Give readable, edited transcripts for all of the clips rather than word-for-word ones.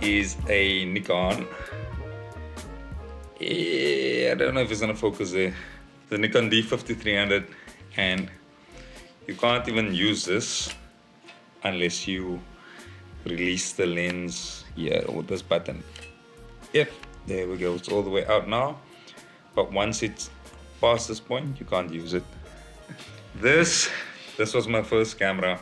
is a Nikon. I don't know if it's gonna focus there. The Nikon D5300, and you can't even use this unless you release the lens here with this button. Yep, there we go. It's all the way out now. But once it's past this point, you can't use it. This was my first camera.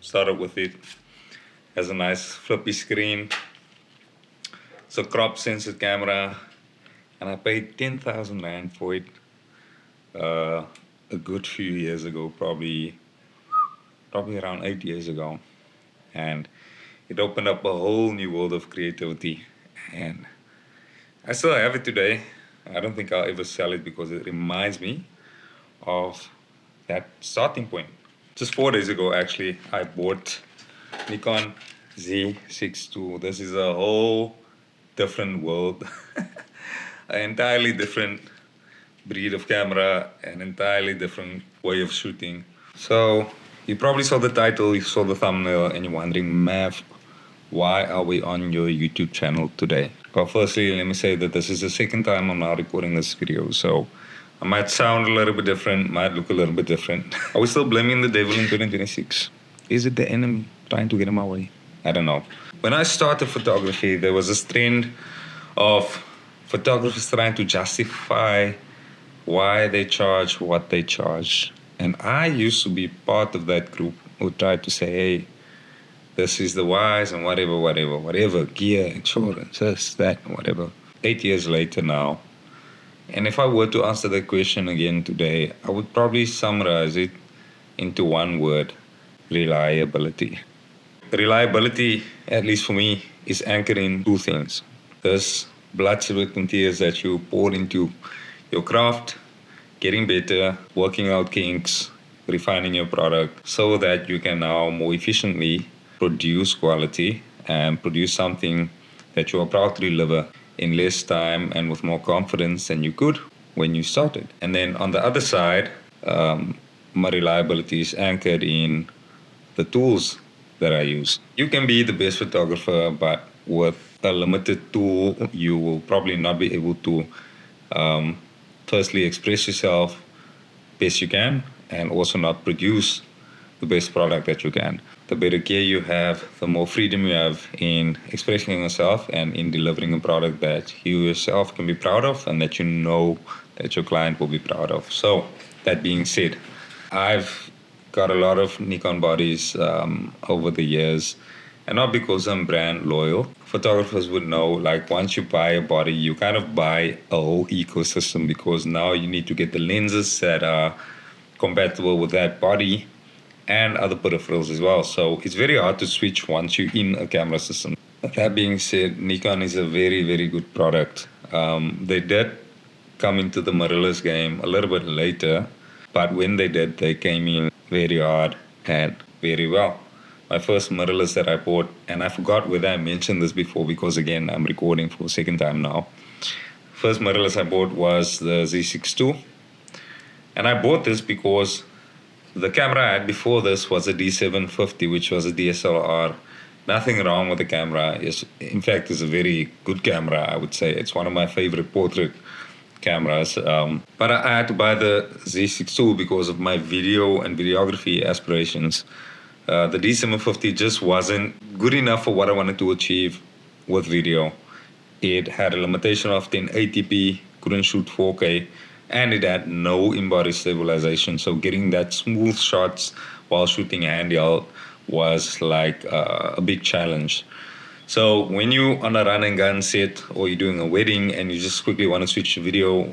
Started with it. Has a nice flippy screen. It's a crop sensor camera, and I paid 10,000 Rand for it a good few years ago, probably around 8 years ago. And it opened up a whole new world of creativity, and I still have it today. I don't think I'll ever sell it because it reminds me of that starting point. Just 4 days ago, actually, I bought Nikon Z6 II. This is a whole different world, an entirely different breed of camera, an entirely different way of shooting. So you probably saw the title, you saw the thumbnail, and you're wondering, Mav, why are we on your YouTube channel today? Well, firstly, let me say that this is the second time I'm now recording this video, so I might sound a little bit different, might look a little bit different. Are we still blaming the devil in 2026? Is it the enemy trying to get him away? I don't know. When I started photography, there was this trend of photographers trying to justify why they charge what they charge. And I used to be part of that group who tried to say, hey, this is the whys and whatever, gear, insurance, this, that, whatever. 8 years later now, and if I were to answer that question again today, I would probably summarize it into one word: reliability. Reliability, at least for me, is anchored in two things. This blood, sweat, and tears that you pour into your craft, getting better, working out kinks, refining your product, so that you can now more efficiently produce quality and produce something that you are proud to deliver in less time and with more confidence than you could when you started. And then on the other side, my reliability is anchored in the tools that I use. You can be the best photographer, but with a limited tool, you will probably not be able to firstly express yourself best you can, and also not produce the best product that you can. The better gear you have, the more freedom you have in expressing yourself and in delivering a product that you yourself can be proud of and that you know that your client will be proud of. So, that being said, I've got a lot of Nikon bodies over the years, and not because I'm brand loyal. Photographers would know, like, once you buy a body, you kind of buy a whole ecosystem, because now you need to get the lenses that are compatible with that body and other peripherals as well. So it's very hard to switch once you're in a camera system. That being said, Nikon is a very, very good product. They did come into the mirrorless game a little bit later, but when they did, they came in very hard and very well. My first mirrorless that I bought, and I forgot whether I mentioned this before because, again, I'm recording for a second time now. First mirrorless I bought was the Z6 II. And I bought this because the camera I had before this was a D750, which was a DSLR. Nothing wrong with the camera. In fact, it's a very good camera, I would say. It's one of my favorite portrait cameras. But I had to buy the Z6 II because of my video and videography aspirations. The D750 just wasn't good enough for what I wanted to achieve with video. It had a limitation of 1080p, couldn't shoot 4K, and it had no in-body stabilization. So getting that smooth shots while shooting handheld was like a big challenge. So when you're on a run and gun set, or you're doing a wedding and you just quickly want to switch to video,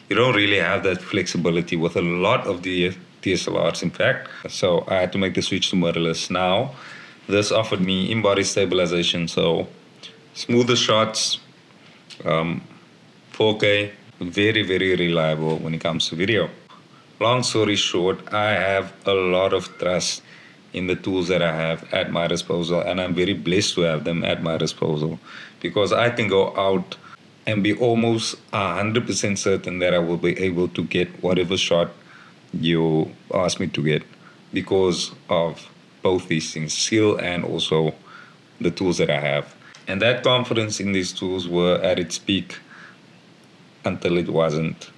you don't really have that flexibility with a lot of the DSLRs, in fact. So I had to make the switch to mirrorless. Now, this offered me in-body stabilization, so smoother shots, 4K, very, very reliable when it comes to video. Long story short, I have a lot of trust in the tools that I have at my disposal, and I'm very blessed to have them at my disposal, because I can go out and be almost 100% certain that I will be able to get whatever shot you ask me to get, because of both these things, skill and also the tools that I have. And that confidence in these tools were at its peak until it wasn't.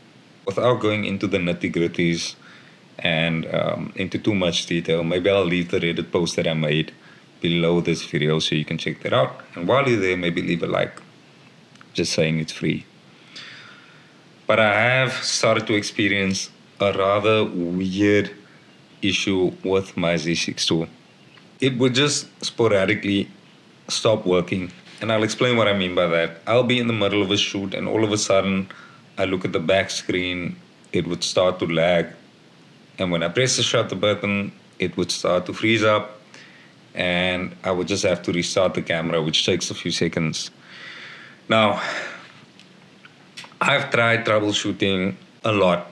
Without going into the nitty-gritties and into too much detail, maybe I'll leave the Reddit post that I made below this video so you can check that out. And while you're there, maybe leave a like, just saying it's free. But I have started to experience a rather weird issue with my Z6 II. It would just sporadically stop working. And I'll explain what I mean by that. I'll be in the middle of a shoot and all of a sudden I look at the back screen, it would start to lag. And when I press the shutter button, it would start to freeze up and I would just have to restart the camera, which takes a few seconds. Now, I've tried troubleshooting a lot.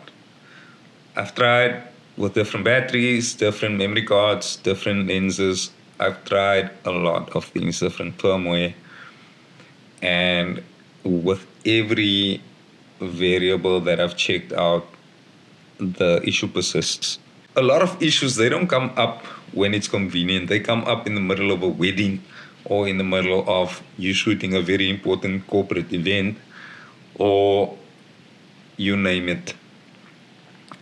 I've tried with different batteries, different memory cards, different lenses. I've tried a lot of things, different firmware. And with every variable that I've checked out, the issue persists. A lot of issues, they don't come up when it's convenient. They come up in the middle of a wedding or in the middle of you shooting a very important corporate event or you name it.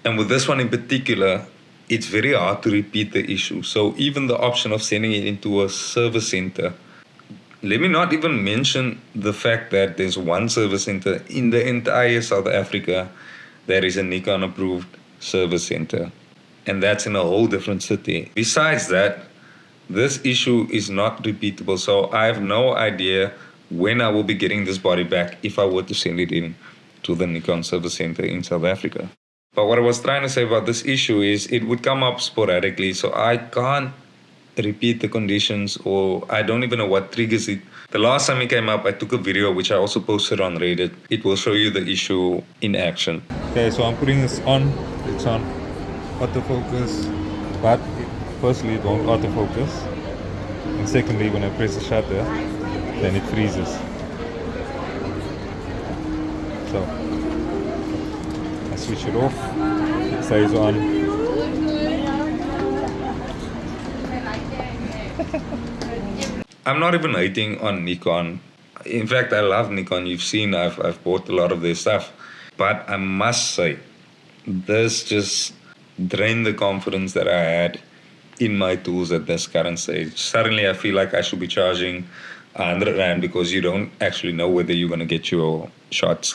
And with this one in particular, it's very hard to repeat the issue. So even the option of sending it into a service center, let me not even mention the fact that there's one service center in the entire South Africa that is a Nikon approved service center. And that's in a whole different city. Besides that, this issue is not repeatable. So I have no idea when I will be getting this body back if I were to send it in to the Nikon service center in South Africa. But what I was trying to say about this issue is it would come up sporadically. So I can't repeat the conditions, or I don't even know what triggers it. The last time it came up, I took a video which I also posted on Reddit. It will show you the issue in action. Okay, so I'm putting this on. It's on autofocus, but firstly it won't autofocus, and secondly when I press the shutter, then it freezes. So I switch it off, it stays on. I'm not even hating on Nikon. In fact, I love Nikon. You've seen I've bought a lot of their stuff. But I must say, this just drained the confidence that I had in my tools at this current stage. Suddenly I feel like I should be charging 100 Rand because you don't actually know whether you're going to get your shots.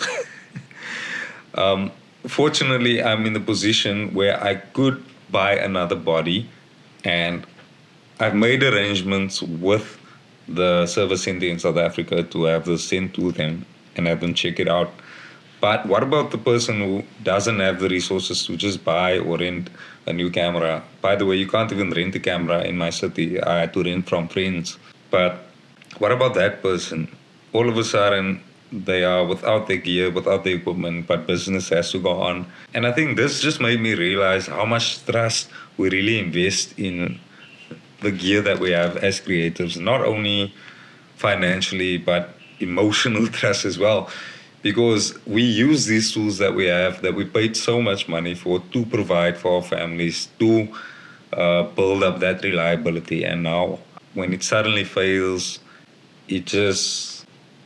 Fortunately, I'm in the position where I could buy another body, and I've made arrangements with the service center in South Africa to have this sent to them and have them check it out. But what about the person who doesn't have the resources to just buy or rent a new camera? By the way, you can't even rent a camera in my city. I had to rent from friends. But what about that person? All of a sudden, they are without their gear, without their equipment, but business has to go on. And I think this just made me realize how much trust we really invest in the gear that we have as creatives, not only financially, but emotional trust as well. Because we use these tools that we have, that we paid so much money for, to provide for our families, to build up that reliability. And now, when it suddenly fails, it just,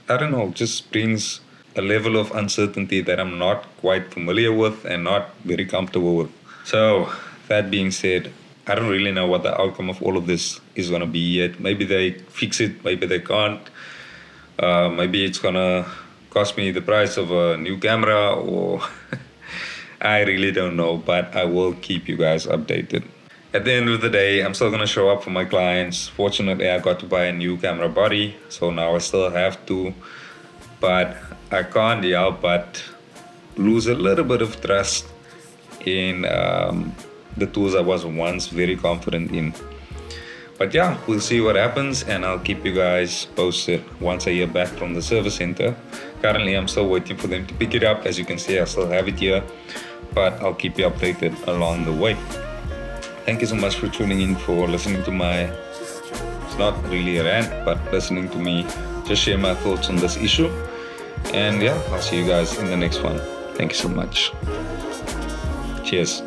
I don't know, just brings a level of uncertainty that I'm not quite familiar with and not very comfortable with. So, that being said, I don't really know what the outcome of all of this is going to be yet. Maybe they fix it, maybe they can't. Maybe it's going to cost me the price of a new camera, or I really don't know, but I will keep you guys updated. At the end of the day, I'm still going to show up for my clients. Fortunately, I got to buy a new camera body, so now I still have to. But I can't help but lose a little bit of trust in the tools I was once very confident in. But yeah, we'll see what happens, and I'll keep you guys posted once I hear back from the service center. Currently, I'm still waiting for them to pick it up. As you can see, I still have it here, but I'll keep you updated along the way. Thank you so much for tuning in, for listening to my, it's not really a rant, but listening to me just share my thoughts on this issue. And yeah, I'll see you guys in the next one. Thank you so much. Cheers.